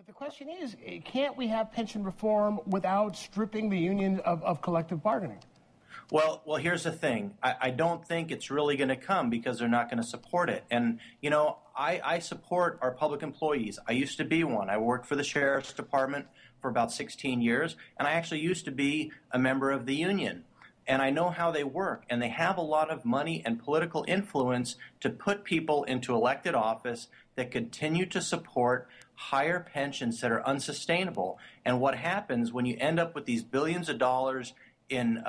But the question is, can't we have pension reform without stripping the union of collective bargaining? Well, here's the thing. I don't think it's really going to come because they're not going to support it. And, you know, I support our public employees. I used to be one. I worked for the Sheriff's Department for about 16 years, and I actually used to be a member of the union. And I know how they work, and they have a lot of money and political influence to put people into elected office that continue to support higher pensions that are unsustainable. And what happens when you end up with these billions of dollars in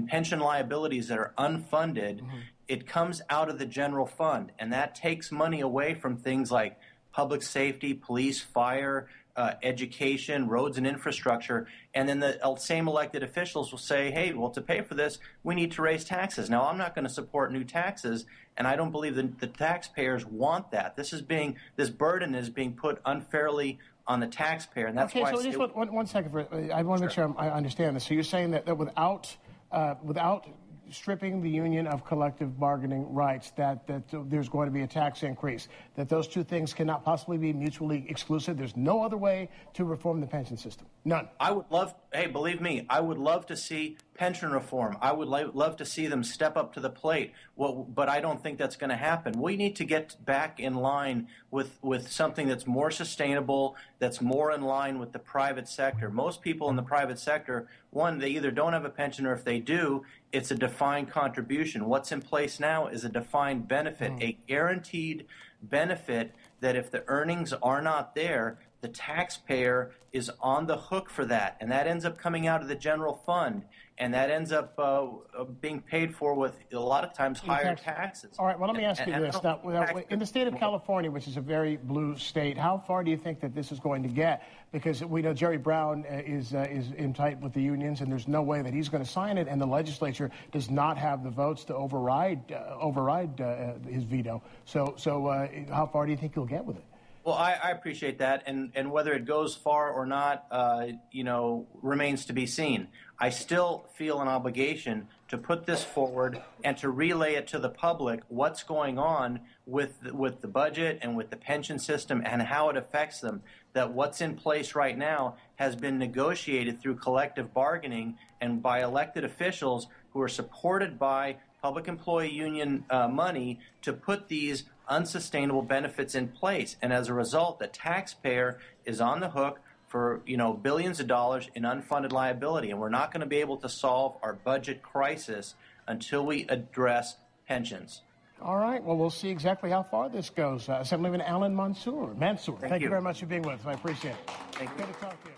pension liabilities that are unfunded, it comes out of the general fund, and that takes money away from things like public safety, police, fire, education, roads and infrastructure, and then the same elected officials will say, hey, well, to pay for this, we need to raise taxes. Now, I'm not going to support new taxes, and I don't believe that the taxpayers want that. This burden is being put unfairly on the taxpayer, and that's why. Okay, so just one second. I want to make sure I understand this. So you're saying that without stripping the union of collective bargaining rights, that there's going to be a tax increase, that those two things cannot possibly be mutually exclusive. There's no other way to reform the pension system. None. I would love, hey, believe me, I would love to see pension reform. I would love to see them step up to the plate. But I don't think that's going to happen. We need to get back in line with something that's more sustainable, that's more in line with the private sector. Most people in the private sector, one, they either don't have a pension, or if they do, it's a defined contribution. What's in place now is a defined benefit, a guaranteed benefit that if the earnings are not there, the taxpayer is on the hook for that, and that ends up coming out of the general fund, and that ends up being paid for with a lot of times higher taxes. All right, well, let me ask you this. Now, in the state of California, which is a very blue state, how far do you think that this is going to get? Because we know Jerry Brown is in tight with the unions, and there's no way that he's going to sign it, and the legislature does not have the votes to override his veto. So how far do you think he'll get with it? Well, I appreciate that, and whether it goes far or not, remains to be seen. I still feel an obligation to put this forward and to relay it to the public what's going on with the budget and with the pension system and how it affects them. That what's in place right now has been negotiated through collective bargaining and by elected officials who are supported by public employee union money to put these unsustainable benefits in place. And as a result, the taxpayer is on the hook for billions of dollars in unfunded liability. And we're not going to be able to solve our budget crisis until we address pensions. All right. Well, we'll see exactly how far this goes. Assemblyman Allan Mansoor. Thank you very much for being with us. I appreciate it. Thank you. Good to talk to you.